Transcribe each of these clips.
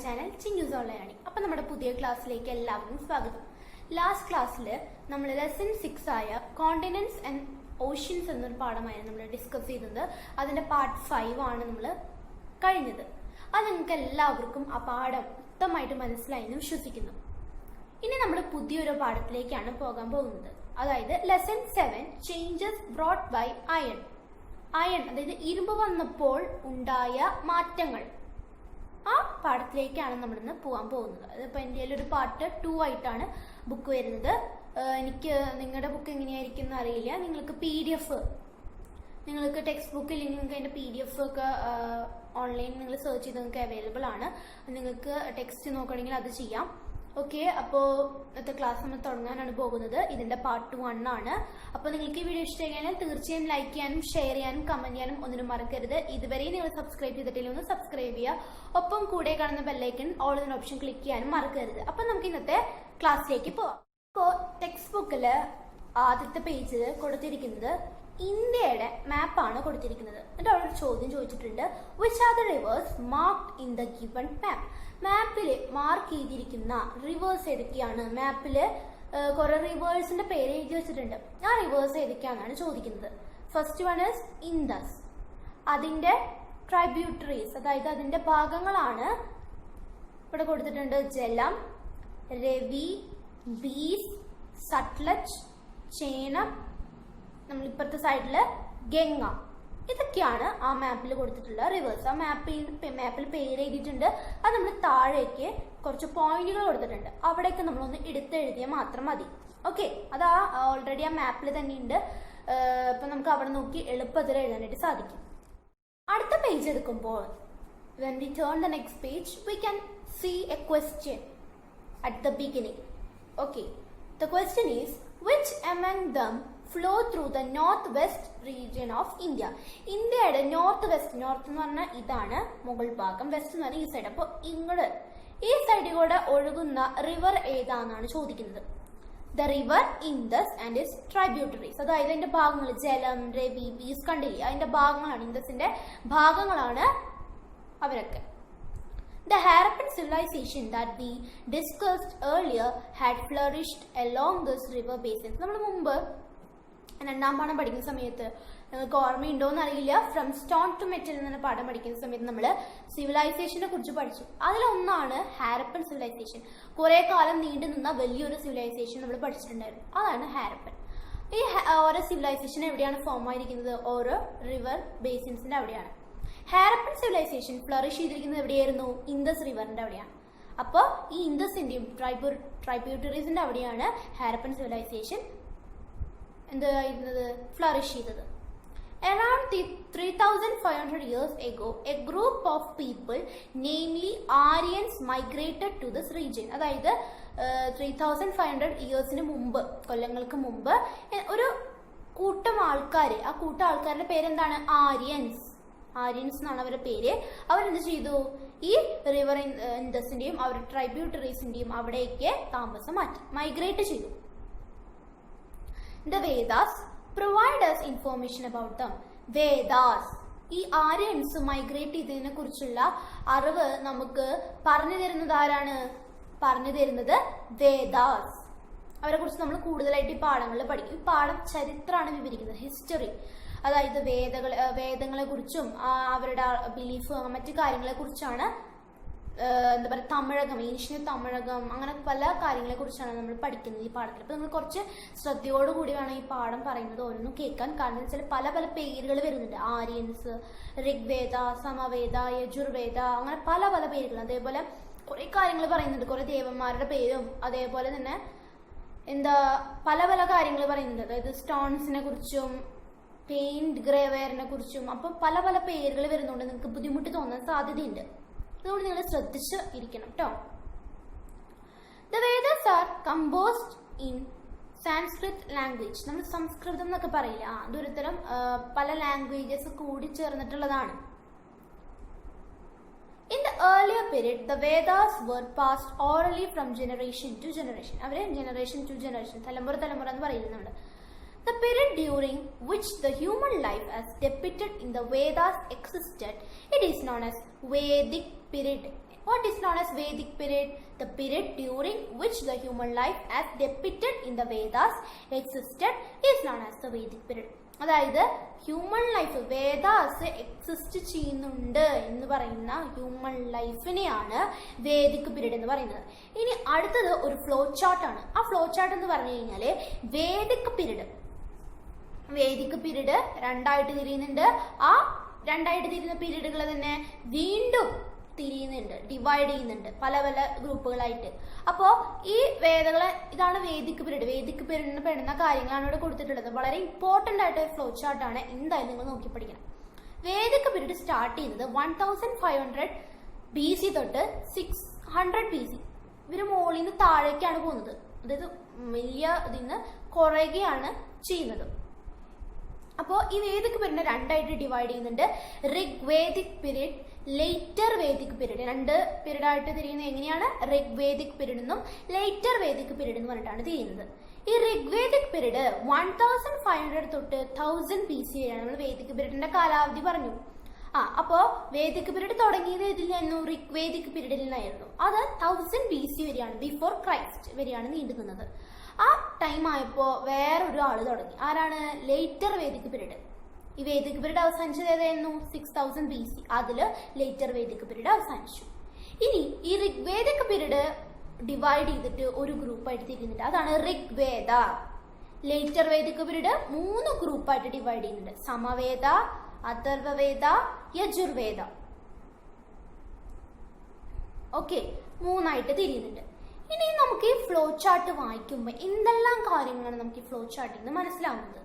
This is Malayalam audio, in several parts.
Channel Chinnoos online. അപ്പോൾ നമ്മുടെ പുതിയ ക്ലാസ്സിലേക്ക് എല്ലാവർക്കും സ്വാഗതം. ലാസ്റ്റ് ക്ലാസ്സിൽ നമ്മൾ ലെസൺ 6 ആയ കോണ്ടിനെന്റ്സ് ആൻഡ് ഓഷ്യൻസ് എന്നൊരു പാഠമായിരുന്നു നമ്മൾ ഡിസ്കസ് ചെയ്തത്. അതിന്റെ പാർട്ട് 5 ആണ് നമ്മൾ കഴിഞ്ഞത്. അത് നിങ്ങൾക്ക് എല്ലാവർക്കും ആ പാഠം വ്യക്തമായിട്ട് മനസ്സിലായി എന്ന് വിശ്വസിക്കുന്നു. ഇനി നമ്മൾ പുതിയൊരു പാഠത്തിലേക്കാണ് പോകാൻ പോകുന്നത്. അതായത് lesson 7 changes brought by iron. Iron അതായത് ഇരുമ്പ് വന്നപ്പോൾ ഉണ്ടായ മാറ്റങ്ങൾ, ആ പാഠത്തിലേക്കാണ് നമ്മളിന്ന് പോകാൻ പോകുന്നത്. അതിപ്പോൾ എൻ്റെ ഒരു പാർട്ട് 2 ആയിട്ടാണ് ബുക്ക് വരുന്നത്. എനിക്ക് നിങ്ങളുടെ ബുക്ക് എങ്ങനെയായിരിക്കും എന്ന് അറിയില്ല. നിങ്ങൾക്ക് PDF, നിങ്ങൾക്ക് ടെക്സ്റ്റ് ബുക്ക് ഇല്ലെങ്കിൽ നിങ്ങൾക്ക് അതിൻ്റെ PDF ഒക്കെ ഓൺലൈൻ നിങ്ങൾ സെർച്ച് ചെയ്ത് നിങ്ങൾക്ക് അവൈലബിൾ ആണ്. നിങ്ങൾക്ക് ടെക്സ്റ്റ് നോക്കണമെങ്കിൽ അത് ചെയ്യാം. ഓക്കെ, അപ്പോൾ ഇന്നത്തെ ക്ലാസ് നമ്മൾ തുടങ്ങാനാണ് പോകുന്നത്. ഇതിന്റെ പാർട്ട് 1 ആണ്. അപ്പോൾ നിങ്ങൾക്ക് ഈ വീഡിയോ ഇഷ്ടമായാൽ തീർച്ചയായും ലൈക്ക് ചെയ്യാനും ഷെയർ ചെയ്യാനും കമന്റ് ചെയ്യാനും ഒന്നിനും മറക്കരുത്. ഇതുവരെ നിങ്ങൾ സബ്സ്ക്രൈബ് ചെയ്തിട്ടില്ലെങ്കിൽ ഒന്ന് സബ്സ്ക്രൈബ് ചെയ്യുക. ഒപ്പം കൂടെ കാണുന്ന ബെല്ലൈക്കൺ ഓൾ എന്ന ഓപ്ഷൻ ക്ലിക്ക് ചെയ്യാനും മറക്കരുത്. അപ്പോൾ നമുക്ക് ഇന്നത്തെ ക്ലാസ്സിലേക്ക് പോവാം. അപ്പോൾ ടെക്സ്റ്റ് ബുക്കിൽ ആദ്യത്തെ പേജിൽ കൊടുത്തിരിക്കുന്നത് ഇന്ത്യയുടെ മാപ്പാണ് കൊടുത്തിരിക്കുന്നത്. എന്നിട്ട് അവിടെ ഒരു ചോദ്യം ചോദിച്ചിട്ടുണ്ട്, which are the rivers marked in the given map. മാപ്പിൽ മാർക്ക് ചെയ്തിരിക്കുന്ന റിവേഴ്സ് ഏതൊക്കെയാണ്? മാപ്പിൽ കുറെ റിവേഴ്സിന്റെ പേര് എഴുതി വെച്ചിട്ടുണ്ട്. ആ റിവേഴ്സ് ഏതൊക്കെയാണെന്നാണ് ചോദിക്കുന്നത്. First one is Indus. അതിന്റെ ട്രൈബ്യൂട്ടറീസ്, അതായത് അതിന്റെ ഭാഗങ്ങളാണ് ഇവിടെ കൊടുത്തിട്ടുണ്ട്. ജലം, രവി, ബീസ്, സട്ലജ്, ചേനം, നമ്മളിപ്പുറത്തെ സൈഡില് ഗംഗ. ഇതൊക്കെയാണ് ആ മാപ്പിൽ കൊടുത്തിട്ടുള്ള റിവേഴ്സ്. ആ മാപ്പിൽ പേര് എഴുതിയിട്ടുണ്ട്. അത് നമ്മൾ താഴേക്ക് കുറച്ച് പോയിന്റുകൾ കൊടുത്തിട്ടുണ്ട്. അവിടേക്ക് നമ്മളൊന്ന് എടുത്തെഴുതിയാൽ മാത്രം മതി. ഓക്കെ, അത് ഓൾറെഡി ആ മാപ്പിൽ തന്നെ ഉണ്ട്. ഇപ്പൊ നമുക്ക് അവിടെ നോക്കി എളുപ്പത്തിൽ എഴുതാനായിട്ട് സാധിക്കും. അടുത്ത പേജ് എടുക്കുമ്പോൾ when we turn the next page we can see a question at the beginning. Okay, the question is, which among them flow through the northwest region of India. ഇന്ത്യയുടെ നോർത്ത് എന്ന് പറഞ്ഞാൽ ഇതാണ് മുകൾ ഭാഗം, വെസ്റ്റ് എന്ന് പറഞ്ഞാൽ ഈ സൈഡ്. അപ്പോൾ ഇങ്ങോട്ട് ഈ സൈഡിലൂടെ ഒഴുകുന്ന റിവർ ഏതാണെന്നാണ് ചോദിക്കുന്നത്. The river Indus and its tributaries. അതായത് അതിന്റെ ഭാഗങ്ങൾ ജലം, രവി, ബീസ് കണ്ടില്ലേ, അതിന്റെ ഭാഗങ്ങളാണ്, ഇൻഡസിന്റെ ഭാഗങ്ങളാണ് അവരൊക്കെ. The Harappan civilization that we discussed earlier had flourished along this river basins. നമ്മൾ മുമ്പ് 2ാം പാഠം പഠിക്കുന്ന സമയത്ത് നിങ്ങൾക്ക് ഓർമ്മയുണ്ടോന്ന് അറിയില്ല, ഫ്രം സ്റ്റോൺ ടു മെറ്റൽ എന്ന പാഠം പഠിക്കുന്ന സമയത്ത് നമ്മൾ സിവിലൈസേഷനെ കുറിച്ച് പഠിച്ചു. അതിലൊന്നാണ് ഹാരപ്പൻ സിവിലൈസേഷൻ. കുറെ കാലം നീണ്ടു നിന്ന വലിയൊരു സിവിലൈസേഷൻ നമ്മൾ പഠിച്ചിട്ടുണ്ടായിരുന്നു. അതാണ് ഹാരപ്പൻ. ഈ ഓരോ സിവിലൈസേഷൻ എവിടെയാണ് ഫോം ആയിരിക്കുന്നത്? ഓരോ റിവർ ബേസിൻസിന്റെ അവിടെയാണ്. ഹാരപ്പൻ സിവിലൈസേഷൻ ഫ്ലറിഷ് ചെയ്തിരിക്കുന്നത് എവിടെയായിരുന്നു? ഇൻഡസ് റിവറിന്റെ അവിടെയാണ്. അപ്പോൾ ഈ ഇൻഡസിന്റെയും ട്രൈബ്യൂട്ടറീസിന്റെ അവിടെയാണ് ഹാരപ്പൻ സിവിലൈസേഷൻ എന്തായിരുന്നത്? ഫ്ലറിഷ് ചെയ്തത്. Around 3,500 years ago, a group of people, namely Aryans, migrated to this region. അതായത് 3,500 ഇയേഴ്സിന് മുമ്പ്, കൊല്ലങ്ങൾക്ക് മുമ്പ് ഒരു കൂട്ടം ആൾക്കാർ, ആ കൂട്ടം ആൾക്കാരുടെ പേരെന്താണ്? ആര്യൻസ്. ആര്യൻസ് എന്നാണ് അവരുടെ പേര്. അവരെന്ത് ചെയ്തു? ഈ റിവർ ഇൻഡസിന്റെയും അവരുടെ ട്രൈബ്യൂട്ടറീസിന്റെയും അവിടേക്ക് താമസം മാറ്റി, മൈഗ്രേറ്റ് ചെയ്തു. The Vedas provide us information about them. Vedas ഈ ആര്യൻസ് മൈഗ്രേറ്റ് ചെയ്തതിനെ കുറിച്ചുള്ള അറിവ് നമുക്ക് പറഞ്ഞു തരുന്നത് ആരാണ്? പറഞ്ഞു തരുന്നത് വേദാസ്. അവരെ കുറിച്ച് നമ്മൾ കൂടുതലായിട്ട് ഈ പാഠങ്ങളിൽ പഠിക്കും. ഈ പാഠം ചരിത്രമാണ് വിവരിക്കുന്നത്, ഹിസ്റ്ററി. അതായത് വേദങ്ങളെ കുറിച്ചും അവരുടെ ബിലീഫ്, മറ്റു കാര്യങ്ങളെ കുറിച്ചാണ്. എന്താ പറയുക, തമിഴകം, ഏഷ്യൻ തമിഴകം, അങ്ങനെ പല കാര്യങ്ങളെ കുറിച്ചാണ് നമ്മൾ പഠിക്കുന്നത് ഈ പാഠത്തിൽ. അപ്പൊ നമ്മൾ കുറച്ച് ശ്രദ്ധയോടുകൂടി വേണം ഈ പാഠം പറയുന്നത് ഓരോന്നും കേൾക്കാൻ. കാരണം വെച്ചാൽ പല പല പേരുകൾ വരുന്നുണ്ട്. ആര്യൻസ്, ഋഗ്വേദ, സമവേദ, യജുർവേദ, അങ്ങനെ പല പല പേരുകൾ. അതേപോലെ കുറെ കാര്യങ്ങൾ പറയുന്നുണ്ട്, കുറെ ദേവന്മാരുടെ പേരും, അതേപോലെ തന്നെ പല പല കാര്യങ്ങൾ പറയുന്നുണ്ട്. അതായത് സ്റ്റോൺസിനെ കുറിച്ചും പെയിന്റ് ഗ്രേവെയറിനെ കുറിച്ചും. അപ്പം പല പല പേരുകൾ വരുന്നുണ്ട്. നിങ്ങൾക്ക് ബുദ്ധിമുട്ട് തോന്നാൻ സാധ്യതയുണ്ട്. അതുകൊണ്ട് നിങ്ങൾ ശ്രദ്ധിച്ച് ഇരിക്കണം കേട്ടോ. The Vedas are composed in Sanskrit language. നമ്മൾ സംസ്കൃതം എന്നൊക്കെ പറയില്ല, അതൊരുതരം പല ലാംഗ്വേജസ് കൂടി ചേർന്നിട്ടുള്ളതാണ്. In the earlier period, the Vedas were passed orally from generation to generation. അവരെ generation to generation, തലമുറ എന്ന് പറയുന്നത് നമ്മൾ. The period during which the human life as depicted in the Vedas existed, it is known as Vedic period. What is known as Vedic period? The period during which the human life as depicted in the Vedas existed is known as the Vedic period. അതായത് ഹ്യൂമൻ ലൈഫ് വേദാസ് എക്സിസ്റ്റ് ചെയ്യുന്നുണ്ട് എന്ന് പറയുന്ന ഹ്യൂമൻ ലൈഫിനെയാണ് വേദിക് പീരീഡ് എന്ന് പറയുന്നത്. ഇനി അടുത്തത് ഒരു ഫ്ലോ ചാർട്ടാണ്. ആ ഫ്ലോ ചാർട്ട് എന്ന് പറഞ്ഞു കഴിഞ്ഞാല് വേദിക് പീരീഡ് രണ്ടായിട്ട് തിരിയുന്നുണ്ട്. ആ രണ്ടായിട്ട് തിരിയുന്ന പീരീഡുകൾ തന്നെ വീണ്ടും തിരിയുന്നുണ്ട്, ഡിവൈഡ് ചെയ്യുന്നുണ്ട് പല പല ഗ്രൂപ്പുകളായിട്ട്. അപ്പോ ഈ ഇതാണ് വേദിക് പീരീഡ്. വേദിക് പീരീഡിന് പെടുന്ന കാര്യങ്ങളാണ് ഇവിടെ കൊടുത്തിട്ടുള്ളത്. വളരെ ഇമ്പോർട്ടന്റ് ആയിട്ട് ഫ്ലോ ചാർട്ടാണ്, എന്തായാലും നിങ്ങൾ നോക്കി പഠിക്കണം. വേദിക് പീരീഡ് സ്റ്റാർട്ട് ചെയ്യുന്നത് 1500 BC തൊട്ട് 600 BC. ഇവര് മുകളിൽ നിന്ന് താഴേക്കാണ് പോകുന്നത്. അതായത് വലിയ ഇതിന്ന് കുറയുകയാണ് ചെയ്യുന്നത്. അപ്പോൾ ഈ വേദിക് പീരീഡിനെ രണ്ടായിട്ട് ഡിവൈഡ് ചെയ്യുന്നുണ്ട്. Rigvedic period, later Vedic period. രണ്ട് പീരീഡായിട്ട് തിരിയുന്നത് എങ്ങനെയാണ്? ഋഗ്വേദിക് പീരീഡ് എന്നും ലേറ്റർ വേദിക് പീരീഡ് എന്ന് പറഞ്ഞിട്ടാണ് തിരിയുന്നത്. ഈ ഋഗ്വേദിക് പീരീഡ് 1500 തൊട്ട് 1000 BC വരെയാണ്. നമ്മൾ വേദിക് പീരീഡിന്റെ കാലാവധി പറഞ്ഞു. അപ്പോ വേദിക് പീരീഡ് തുടങ്ങിയത് ഇതിലായിരുന്നു, ഋഗ്വേദിക് പീരീഡിൽ നിന്നായിരുന്നു. അത് 1000 BC വരെയാണ്, ബിഫോർ ക്രൈസ്റ്റ് വരെയാണ് നീണ്ടുനിന്നത്. ആ ടൈം ആയപ്പോ വേറൊരു ആള് തുടങ്ങി. ആരാണ്? Later Vedic period. ഈ വേദിക് പീരീഡ് അവസാനിച്ചത് ഏതായിരുന്നു? 6000 BC. അതില് ലേറ്റർ വേദിക് പീരീഡ് അവസാനിച്ചു. ഇനി ഈ ഋഗ്വേദിക് പീരീഡ് ഡിവൈഡ് ചെയ്തിട്ട് ഒരു ഗ്രൂപ്പായിട്ട് തിരിയുന്നുണ്ട്. അതാണ് ഋഗ്വേദ. ലേറ്റർ വേദിക് പീരീഡ് 3 ഗ്രൂപ്പായിട്ട് ഡിവൈഡ് ചെയ്യുന്നുണ്ട്. സമവേദ, അഥർവവേദ, യജുർവേദ. ഓക്കെ, 3ആയിട്ട് തിരിയുന്നുണ്ട്. ഇനി നമുക്ക് ഈ ഫ്ലോ ചാർട്ട് വായിക്കുമ്പോൾ എന്തെല്ലാം കാര്യങ്ങളാണ് നമുക്ക് ഈ ഫ്ലോ ചാർട്ടിൽ നിന്ന് മനസ്സിലാവുന്നത്?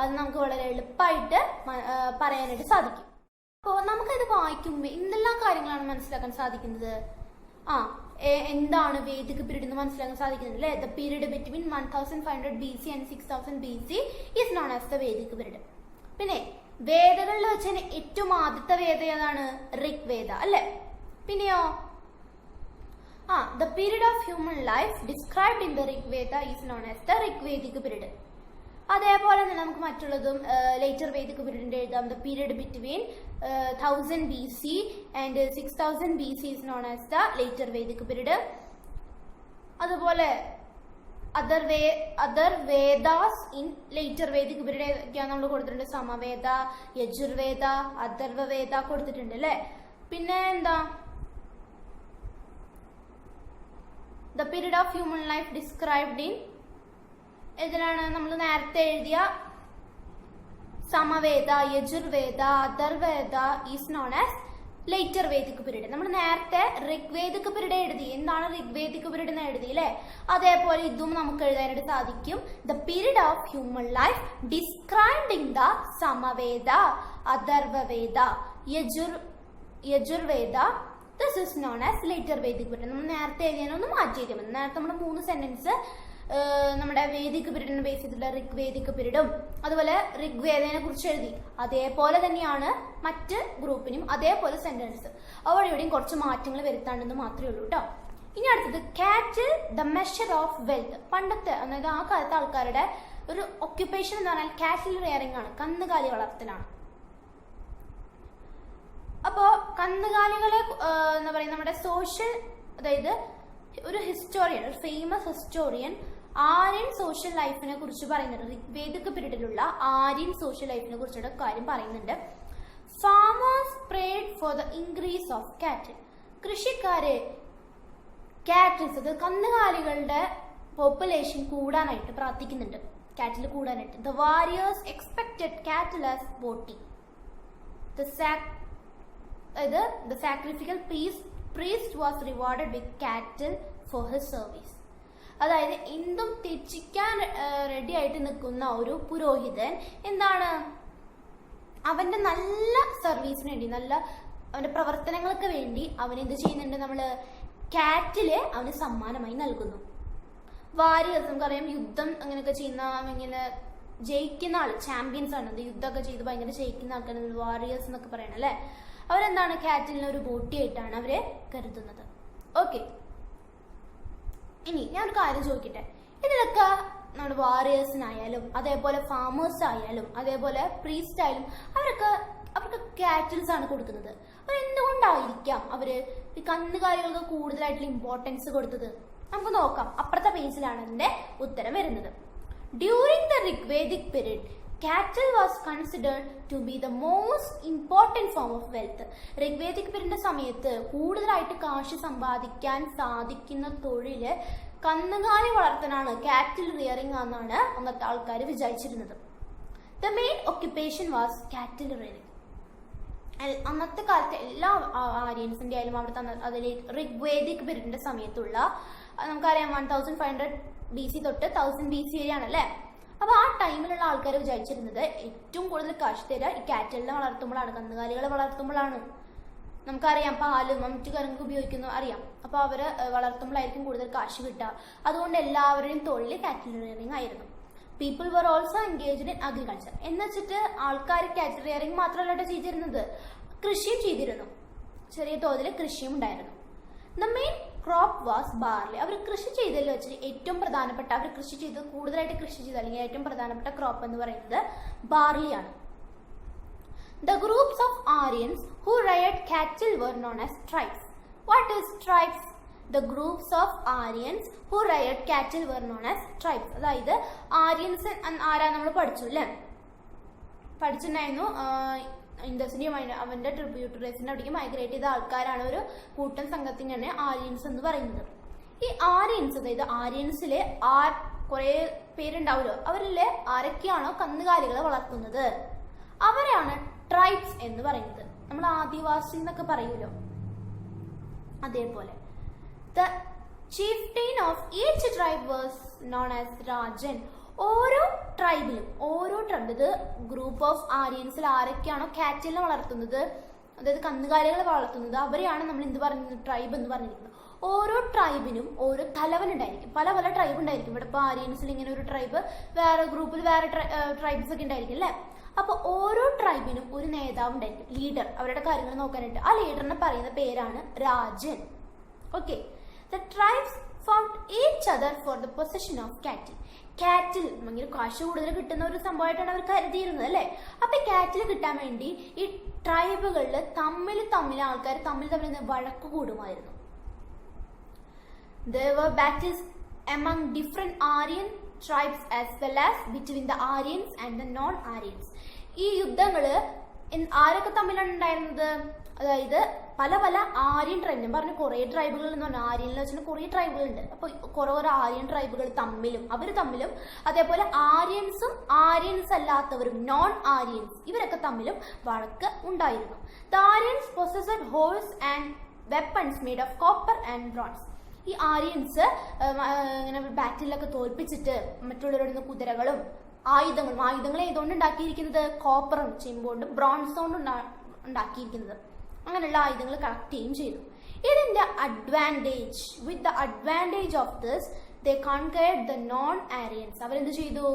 അത് നമുക്ക് വളരെ എളുപ്പമായിട്ട് പറയാനായിട്ട് സാധിക്കും. അപ്പോൾ നമുക്കത് വായിക്കുമ്പോൾ എന്തെല്ലാം കാര്യങ്ങളാണ് മനസ്സിലാക്കാൻ സാധിക്കുന്നത്? എന്താണ് വേദിക് പീരീഡ് എന്ന് മനസ്സിലാക്കാൻ സാധിക്കുന്നത് അല്ലേ? The period between 1500 BC and 6000 BC is known as the Vedic period. പിന്നെ വേദകളിൽ വെച്ച് തന്നെ ഏറ്റവും ആദ്യത്തെ വേദ ഏതാണ്? ഋഗ്വേദ അല്ലേ? പിന്നെയോ the period of human life described in the Rigveda is known as the Rigvedic period. അതേപോലെ തന്നെ നമുക്ക് മറ്റുള്ളതും ലേറ്റർ വേദിക് പീരീഡിന്റെ എഴുതാം. The period between 1000 BC and 6000 BC is known as the later Vedic period. അതുപോലെ other Vedas in later Vedic period ഒക്കെയാണ് നമ്മൾ കൊടുത്തിട്ടുണ്ട്. സമവേദ, യജുർവേദ, അഥർവവേദ കൊടുത്തിട്ടുണ്ട് അല്ലെ? പിന്നെ എന്താ? The period of human life described in ഇതിലാണ് നമ്മൾ നേരത്തെ എഴുതിയ Samaveda, Yajurveda, Atharvaveda is known as later Vedic period. നമ്മൾ നേരത്തെ ഋഗ്വേദിക് പീരീഡ് എഴുതി. എന്താണ് ഋഗ്വേദിക് പീരീഡ് എന്ന് എഴുതി അല്ലെ? അതേപോലെ ഇതും നമുക്ക് എഴുതാനായിട്ട് സാധിക്കും. The period of human life described in the Samaveda, Atharvaveda, Yajurveda, this is known as later Vedic period. നമ്മൾ നേരത്തെ എഴുതിയാനൊന്ന് മാറ്റി എഴുതിയാൽ മതി. നേരത്തെ നമ്മൾ 3 സെന്റൻസ് നമ്മുടെ വേദിക് പീരീഡിനെ ബേസ് ചെയ്തിട്ടുള്ള ഋഗ്വേദിക് പീരീഡും അതുപോലെ ഋഗ്വേദനെ കുറിച്ച് എഴുതി. അതേപോലെ തന്നെയാണ് മറ്റ് ഗ്രൂപ്പിനും അതേപോലെ സെന്റൻസ്. അവിടെ ഇവിടെയും കുറച്ച് മാറ്റങ്ങൾ വരുത്താണ്ടെന്ന് മാത്രമേ ഉള്ളൂ കേട്ടോ. ഇനി അടുത്തത് കാറ്റിൽ ദ മെഷർ ഓഫ് വെൽത്ത്. പണ്ടത്തെ അതായത് ആ കാലത്തെ ആൾക്കാരുടെ ഒരു ഒക്യുപ്പേഷൻ എന്ന് പറഞ്ഞാൽ കാറ്റിൽ റെയറിംഗ് ആണ്, കന്നുകാലി വളർത്തലാണ്. അപ്പോ കന്നുകാലികളെ എന്താ പറയുക, നമ്മുടെ സോഷ്യൽ, അതായത് ഒരു ഹിസ്റ്റോറിയൻ, ഒരു ഫേമസ് ഹിസ്റ്റോറിയൻ ആര്യൻ സോഷ്യൽ ലൈഫിനെ കുറിച്ച് പറയുന്നുണ്ട്. ഋഗ്വേദിക് പീരീഡിലുള്ള ആര്യൻ സോഷ്യൽ ലൈഫിനെ കുറിച്ചുള്ള കാര്യം പറയുന്നുണ്ട്. Farmers prayed for the increase of കാറ്റിൽ. കൃഷിക്കാര് കാറ്റിൽസ്, അത് കന്നുകാലികളുടെ പോപ്പുലേഷൻ കൂടാനായിട്ട് പ്രാർത്ഥിക്കുന്നുണ്ട്, കാറ്റിൽ കൂടാനായിട്ട്. ദ വാരിയേഴ്സ് എക്സ്പെക്റ്റഡ് കാറ്റിൽ ആസ് ബോട്ടി. The sacrificial priest was rewarded with cattle for his service. അതായത് എന്തും ത്യജിക്കാൻ റെഡി ആയിട്ട് നിൽക്കുന്ന ഒരു പുരോഹിതൻ എന്താണ്, അവന്റെ നല്ല സർവീസിന് വേണ്ടി, നല്ല അവന്റെ പ്രവർത്തനങ്ങൾക്ക് വേണ്ടി അവൻ എന്ത് ചെയ്യുന്നുണ്ട്? നമ്മള് കാറ്റില് അവന് സമ്മാനമായി നൽകുന്നു. വാരിയേഴ്സ് നമുക്കറിയാം, യുദ്ധം അങ്ങനെയൊക്കെ ചെയ്യുന്ന, ഇങ്ങനെ ജയിക്കുന്ന ആള്, ചാമ്പ്യൻസ് ആണ്. യുദ്ധമൊക്കെ ചെയ്ത് ഭയങ്കര ജയിക്കുന്ന ആൾക്കാരാണ് വാരിയേഴ്സ് എന്നൊക്കെ പറയണം അല്ലെ? അവരെന്താണ്? കാറ്റിലിനെ ഒരു ബോട്ടിയായിട്ടാണ് അവരെ കരുതുന്നത്. ഓക്കെ, ഇനി ഞാനൊരു കാര്യം ചോദിക്കട്ടെ. ഇതിലൊക്കെ നമ്മുടെ വാരിയേഴ്സിനായാലും അതേപോലെ ഫാമേഴ്സ് ആയാലും അതേപോലെ പ്രീസ്റ്റ് ആയാലും അവർക്ക് കാറ്റിൽസ് ആണ് കൊടുക്കുന്നത്. എന്തുകൊണ്ടായിരിക്കാം അവര് ഈ കന്നുകാലികൾക്ക് കൂടുതലായിട്ടുള്ള ഇമ്പോർട്ടൻസ് കൊടുത്തത്? നമുക്ക് നോക്കാം. അപ്പുറത്തെ പേജിലാണ് അതിന്റെ ഉത്തരം വരുന്നത്. During the Rigvedic period cattle was considered to be the most important form of wealth. Rigvedic പീരീഡിന്റെ സമയത്ത് കൂടുതലായിട്ട് കാശ് സമ്പാദിക്കാൻ സാധിക്കുന്ന തൊഴില് കന്നുകാലി വളർത്തലാണ്, കാറ്റിൽ റിയറിംഗ് ആണെന്നാണ് അന്നത്തെ ആൾക്കാർ വിചാരിച്ചിരുന്നത്. ദ മെയിൻ ഒക്യുപ്പേഷൻ വാസ് കാറ്റിൽ റിയറിംഗ്. അന്നത്തെ കാലത്തെ എല്ലാ ആര്യൻസിന്റെ ആയാലും അവിടുത്തെ അതിൽ ഋഗ്വേദിക് പീരീഡിന്റെ സമയത്തുള്ള നമുക്കറിയാം 1500 BC തൊട്ട് 1000 BC വരെയാണ് അല്ലേ. അപ്പൊ ആ ടൈമിലുള്ള ആൾക്കാർ വിചാരിച്ചിരുന്നത് ഏറ്റവും കൂടുതൽ കാശ് തരിക ഈ കാറ്റലിനെ വളർത്തുമ്പോഴാണ്, കന്നുകാലികളെ വളർത്തുമ്പോഴാണ്. നമുക്കറിയാം പാലും മറ്റു കാര്യങ്ങൾക്ക് ഉപയോഗിക്കുന്നു അറിയാം. അപ്പൊ അവര് വളർത്തുമ്പോഴായിരിക്കും കൂടുതൽ കാശ് കിട്ടുക. അതുകൊണ്ട് എല്ലാവരുടെയും തൊഴിൽ കാറ്റൽ റിയറിംഗ് ആയിരുന്നു. People were also engaged in agriculture. എന്ന് വെച്ചിട്ട് ആൾക്കാർ കാറ്റൽ റിയറിംഗ് മാത്രമല്ല ചെയ്തിരുന്നത്, കൃഷിയും ചെയ്തിരുന്നു. ചെറിയ തോതിൽ കൃഷിയും ഉണ്ടായിരുന്നു. The main crop was barley. അവർ കൃഷി ചെയ്തതിൽ വെച്ച് ഏറ്റവും പ്രധാനപ്പെട്ട, അവർ കൃഷി ചെയ്ത് കൂടുതലായിട്ട് കൃഷി ചെയ്ത് അല്ലെങ്കിൽ ഏറ്റവും പ്രധാനപ്പെട്ട ക്രോപ്പ് എന്ന് പറയുന്നത് ബാർലിയാണ്. The groups of Aryans who reared cattle were known as tribes. What is tribes? The groups of Aryans who reared cattle were known as tribes. അതായത് ആര്യൻസ് ആരാ നമ്മൾ പഠിച്ചു അല്ലേ, പഠിച്ചിട്ടുണ്ടായിരുന്നു. ഇൻഡസിന്റെയും അവന്റെ ട്രിബ്യൂട്ടറീസിന്റെ അവിടേക്ക് മൈഗ്രേറ്റ് ചെയ്ത ആൾക്കാരാണ് ഒരു കൂട്ടം സംഘത്തിനാണ് ആര്യൻസ് എന്ന് പറയുന്നത്. ഈ ആര്യൻസ്, അതായത് ആര്യൻസിലെ കുറെ പേരുണ്ടാവുമല്ലോ, അവരിലെ ആരൊക്കെയാണോ കന്നുകാലികളെ വളർത്തുന്നത് അവരെയാണ് ട്രൈബ്സ് എന്ന് പറയുന്നത്. നമ്മൾ ആദിവാസി എന്നൊക്കെ പറയുമല്ലോ, അതേപോലെ. The chieftain of each tribe was known as Rajan. ഓരോ ട്രൈബിലും ഇത് ഗ്രൂപ്പ് ഓഫ് ആര്യൻസിൽ ആരൊക്കെയാണോ കാറ്റലിനെ വളർത്തുന്നത്, അതായത് കന്നുകാലികളെ വളർത്തുന്നത്, അവരെയാണ് നമ്മൾ എന്ത് പറയുന്നത്, ട്രൈബ് എന്ന് പറഞ്ഞിരിക്കുന്നത്. ഓരോ ട്രൈബിനും ഓരോ തലവൻ ഉണ്ടായിരിക്കും, പല പല ട്രൈബ് ഉണ്ടായിരിക്കും. ഇവിടെ ഇപ്പോൾ ആര്യൻസിൽ ഇങ്ങനെ ഒരു ട്രൈബ്, വേറെ ഗ്രൂപ്പിൽ വേറെ ട്രൈബ്സ് ഒക്കെ ഉണ്ടായിരിക്കും അല്ലേ. അപ്പൊ ഓരോ ട്രൈബിനും ഒരു നേതാവ് ഉണ്ടായിരിക്കും, ലീഡർ, അവരുടെ കാര്യങ്ങൾ നോക്കാനായിട്ട്. ആ ലീഡറിനെ പറയുന്ന പേരാണ് Rajan. Okay. The tribes found each other for the possession of കാറ്റിൽ. കാറ്റിൽ ഭയങ്കര കാശ് കൂടുതൽ കിട്ടുന്ന ഒരു സംഭവമായിട്ടാണ് അവർ കരുതിയിരുന്നത് അല്ലേ. അപ്പൊ കാറ്റിൽ കിട്ടാൻ വേണ്ടി ഈ ട്രൈബുകളിൽ തമ്മിൽ ആൾക്കാർ തമ്മിൽ വഴക്ക് കൂടുമായിരുന്നു. There were battles among different Aryan tribes as well as between the Aryans and the non-Aryans. ഈ യുദ്ധങ്ങള് ആരൊക്കെ തമ്മിലാണ് ഉണ്ടായിരുന്നത്, അതായത് പല പല ആര്യൻ ട്രൈബ്, ഞാൻ പറഞ്ഞ കുറെ ട്രൈബുകൾ എന്ന് പറഞ്ഞാൽ ആര്യനിൽ വെച്ചാൽ കുറെ ട്രൈബുകൾ ഉണ്ട്. അപ്പൊ കുറെ ആര്യൻ ട്രൈബുകൾ തമ്മിലും അതേപോലെ ആര്യൻസ് അല്ലാത്തവരും നോൺ ആര്യൻസ് ഇവരൊക്കെ തമ്മിലും വഴക്ക് ഉണ്ടായിരുന്നു. The Aryans possessed horse and weapons made of copper and bronze. ഈ ആര്യൻസ് ഇങ്ങനെ ബാറ്റിലൊക്കെ തോൽപ്പിച്ചിട്ട് മറ്റുള്ളവരുടെ നിന്ന് കുതിരകളും ആയുധങ്ങൾ ഏതുകൊണ്ട് ഉണ്ടാക്കിയിരിക്കുന്നത്, കോപ്പറും ചെമ്പോണ്ടും ബ്രോൺസ് കൊണ്ട് ഉണ്ടാക്കിയിരിക്കുന്നത്. അങ്ങനെയുള്ള ആയുധങ്ങൾ കളക്ട് ചെയ്യുകയും ചെയ്തു. ഇതിന്റെ advantage, with the advantage of this they conquered the non Aryans. അവരെന്ത് ചെയ്തു,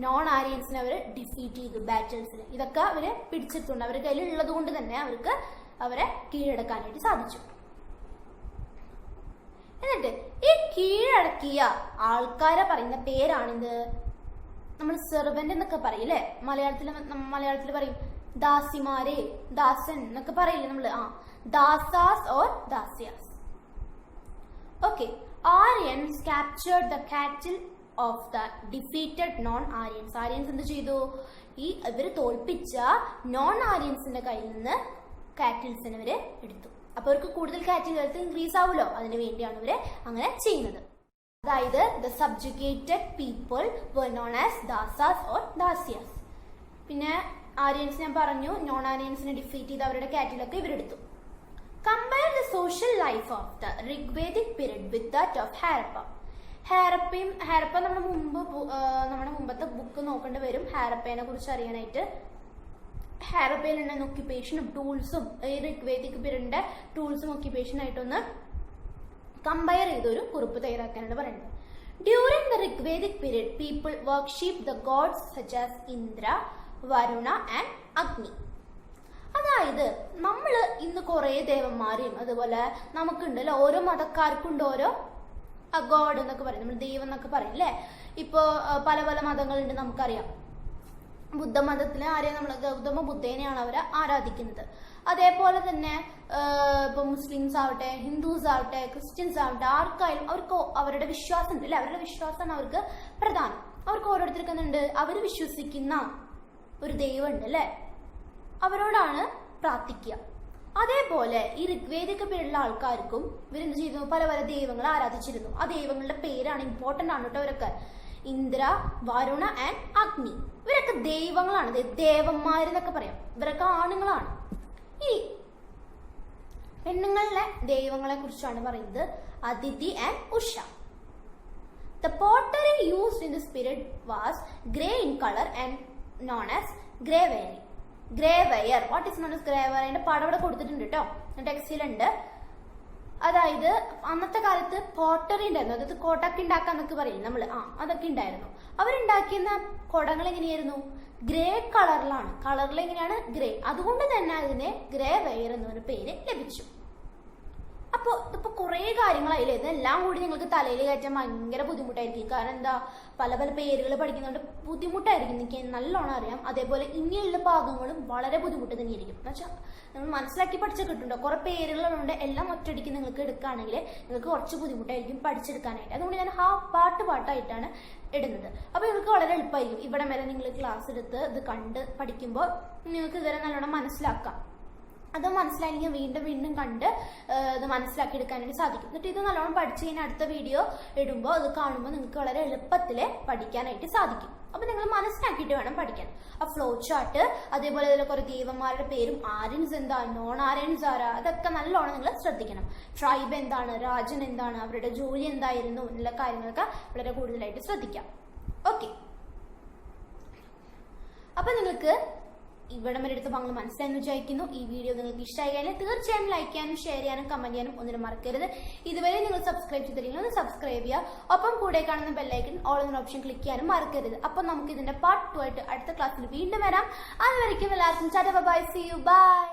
നോൺ ആര്യൻസിനെ അവർ ഡിഫീറ്റ് ചെയ്തു ബാറ്റിൽസിൽ. ഇതൊക്കെ അവര് പിടിച്ചെടുത്തുണ്ട്, അവരുടെ കയ്യിൽ ഉള്ളത് കൊണ്ട് തന്നെ അവർക്ക് അവരെ കീഴടക്കാനായിട്ട് സാധിച്ചു. എന്നിട്ട് ഈ കീഴടക്കിയ ആൾക്കാരെ പറയുന്ന പേരാണിത്, നമ്മൾ സെർവന്റ് എന്നൊക്കെ പറയില്ലേ, മലയാളത്തിൽ പറയും ദാസിമാരെ, ദാസൻ എന്നൊക്കെ പറയില്ലേ നമ്മള്, Dasas or Dasyus. Okay. Aryans captured the cattle of the defeated non Aryans. Aryans എന്ത് ചെയ്തു, ഈ ഇവര് തോൽപ്പിച്ച നോൺ ആര്യൻസിന്റെ കയ്യിൽ നിന്ന് കാറ്റിൽസിനെ ഇവര് എടുത്തു. അപ്പൊ അവർക്ക് കൂടുതൽ കാറ്റിൽ ഇൻക്രീസ് ആവുമല്ലോ, അതിനു വേണ്ടിയാണ് ഇവര് അങ്ങനെ ചെയ്യുന്നത്. അതായത് the subjugated people were known as Dasas or Dasyus. പിന്നെ ആര്യൻസ് ഞാൻ പറഞ്ഞു, നോൺ ആര്യൻസിനെ ഡിഫീറ്റ് ചെയ്ത് അവരുടെ കാറ്റിലൊക്കെ ഇവരെടുത്തു. Compare the social life of the Rigvedic period with that of Harappa. Harappa നമ്മുടെ മുമ്പത്തെ ബുക്ക് നോക്കേണ്ടി വരും ഹാരപ്പയെ കുറിച്ച് അറിയാനായിട്ട്. ഹാരപ്പയിൽ ഉണ്ടായിരുന്ന ഒക്യുപ്പേഷനും ടൂൾസും ഈ ഋഗ്വേദിക് പീരീഡിന്റെ ടൂൾസും ഒക്യുപ്പേഷൻ ആയിട്ടൊന്ന് കമ്പയർ ചെയ്തൊരു കുറിപ്പ് തയ്യാറാക്കാനാണ് പറയുന്നത്. During the Rigvedic period people worship the gods such as Indra, Varuna and Agni. അതായത് നമ്മള് ഇന്ന് കുറെ ദേവന്മാരെയും അതുപോലെ നമുക്കുണ്ടല്ലോ, ഓരോ മതക്കാർക്കുണ്ട് ഓരോ ഗോഡ് എന്നൊക്കെ പറയും, നമ്മൾ ദൈവം എന്നൊക്കെ പറയും അല്ലെ. ഇപ്പോ പല പല മതങ്ങളുണ്ട് നമുക്കറിയാം. ബുദ്ധമതത്തിലെ ആരെയും നമ്മൾ ഗൗതമ ബുദ്ധേനെയാണ് അവർ ആരാധിക്കുന്നത്. അതേപോലെ തന്നെ ഇപ്പൊ മുസ്ലിംസ് ആവട്ടെ, ഹിന്ദുസ് ആവട്ടെ, ക്രിസ്ത്യൻസ് ആവട്ടെ, ആർക്കായാലും അവർക്ക് അവരുടെ വിശ്വാസം ഉണ്ട് അല്ലെ, അവരുടെ വിശ്വാസമാണ് അവർക്ക് പ്രധാനം. അവർക്ക് ഓരോരുത്തർക്കും എന്തുണ്ട്, അവർ വിശ്വസിക്കുന്ന ഒരു ദൈവം ഉണ്ട് അല്ലെ, അവരോടാണ് പ്രാർത്ഥിക്കുക. അതേപോലെ ഈ ഋഗ്വേദിക്ക് പേരുള്ള ആൾക്കാർക്കും ഇവരെന്ത് ചെയ്തു, പല പല ദൈവങ്ങളെ ആരാധിച്ചിരുന്നു. ആ ദൈവങ്ങളുടെ പേരാണ് ഇമ്പോർട്ടന്റ് ആണ് കേട്ടോ. ഇവരൊക്കെ ഇന്ദ്ര, വരുണ ആൻഡ് അഗ്നി, ഇവരൊക്കെ ദൈവങ്ങളാണ്, ദേവന്മാരെന്നൊക്കെ പറയാം. ഇവരൊക്കെ ആണുങ്ങളാണ്. ഈ പെണ്ണുങ്ങളിലെ ദൈവങ്ങളെ കുറിച്ചാണ് പറയുന്നത് Aditi and Usha. The pottery used in the spirit was grey in color and known as greyware. Greyware. What is known as greyware? അതിന്റെ പടം ഇവിടെ കൊടുത്തിട്ടുണ്ട് കേട്ടോ, ടെക്സ്റ്റിലുണ്ട്. അതായത് അന്നത്തെ കാലത്ത് പോട്ടറി ഉണ്ടായിരുന്നു, അതായത് കോട്ടൊക്കെ ഉണ്ടാക്കാന്നൊക്കെ പറയും നമ്മള്, അതൊക്കെ ഉണ്ടായിരുന്നു. അവരുണ്ടാക്കിയ കുടങ്ങൾ എങ്ങനെയായിരുന്നു, ഗ്രേ കളറിലാണ്. കളറിൽ എങ്ങനെയാണ്, ഗ്രേ. അതുകൊണ്ട് തന്നെ അതിന് ഗ്രേ വെയർ എന്നൊരു പേര് ലഭിച്ചു. അപ്പൊ ഇതിപ്പോ കുറെ കാര്യങ്ങളായില്ലേ, ഇതെല്ലാം കൂടി നിങ്ങൾക്ക് തലയിൽ കയറ്റാൻ ഭയങ്കര ബുദ്ധിമുട്ടായിരിക്കും. കാരണം എന്താ, പല പല പേരുകൾ പഠിക്കുന്നതുകൊണ്ട് ബുദ്ധിമുട്ടായിരിക്കും, എനിക്ക് നല്ലോണം അറിയാം. അതേപോലെ ഇനിയുള്ള ഭാഗങ്ങളും വളരെ ബുദ്ധിമുട്ട് തന്നെയായിരിക്കും. എന്ന് വെച്ചാൽ നിങ്ങൾ മനസ്സിലാക്കി പഠിച്ചാൽ കിട്ടുന്നുണ്ടോ, കുറെ പേരുകളുണ്ട്, എല്ലാം ഒറ്റയടിക്ക് നിങ്ങൾക്ക് എടുക്കുകയാണെങ്കിൽ നിങ്ങൾക്ക് കുറച്ച് ബുദ്ധിമുട്ടായിരിക്കും പഠിച്ചെടുക്കാനായിട്ട്. അതുകൊണ്ട് ഞാൻ പാട്ടായിട്ടാണ് ഇടുന്നത്. അപ്പൊ നിങ്ങൾക്ക് വളരെ എളുപ്പമായിരിക്കും. ഇവിടെ വരെ നിങ്ങൾ ക്ലാസ് എടുത്ത് ഇത് കണ്ട് പഠിക്കുമ്പോൾ നിങ്ങൾക്ക് ഇതുവരെ നല്ലോണം മനസ്സിലാക്കാം. അത് മനസ്സിലായില്ലെങ്കിൽ വീണ്ടും വീണ്ടും കണ്ട് ഇത് മനസ്സിലാക്കി എടുക്കാനായിട്ട് സാധിക്കും. എന്നിട്ട് ഇത് നല്ലോണം പഠിച്ച് കഴിഞ്ഞാൽ അടുത്ത വീഡിയോ ഇടുമ്പോൾ അത് കാണുമ്പോൾ നിങ്ങൾക്ക് വളരെ എളുപ്പത്തിൽ പഠിക്കാനായിട്ട് സാധിക്കും. അപ്പൊ നിങ്ങൾ മനസ്സിലാക്കിയിട്ട് വേണം പഠിക്കാൻ. ആ ഫ്ലോ ചാർട്ട്, അതേപോലെ ഇതിൽ കുറെ ദൈവന്മാരുടെ പേരും, ആര്യൻസ് എന്താ, നോൺ ആര്യൻസ് ആരാ, അതൊക്കെ നല്ലോണം നിങ്ങൾ ശ്രദ്ധിക്കണം. ട്രൈബ് എന്താണ്, രാജൻ എന്താണ്, അവരുടെ ജോലി എന്തായിരുന്നു എന്നുള്ള കാര്യങ്ങളൊക്കെ വളരെ കൂടുതലായിട്ട് ശ്രദ്ധിക്കാം. ഓക്കെ, അപ്പൊ നിങ്ങൾക്ക് ഇവിടെ വരെ എടുത്ത ഭാഗങ്ങൾ മനസ്സിലായെന്ന് വിചാരിക്കുന്നു. ഈ വീഡിയോ നിങ്ങൾക്ക് ഇഷ്ടമായാൽ തീർച്ചയായും ലൈക്ക് ചെയ്യാനും ഷെയർ ചെയ്യാനും കമന്റ് ചെയ്യാനും ഒന്നിനും മറക്കരുത്. ഇതുവരെ നിങ്ങൾ സബ്സ്ക്രൈബ് ചെയ്തില്ലെങ്കിൽ ഒന്ന് സബ്സ്ക്രൈബ് ചെയ്യുക. ഒപ്പം കൂടെ കാണുന്ന ബെല്ലൈക്കൺ ഓൾ എന്ന ഓപ്ഷൻ ക്ലിക്ക് ചെയ്യാനും മറക്കരുത്. അപ്പൊ നമുക്ക് ഇതിന്റെ പാർട്ട് 2 ആയിട്ട് അടുത്ത ക്ലാസ്സിൽ വീണ്ടും വരാം. അതുവരെയ്ക്കും എല്ലാവർക്കും tata bye, see you, by.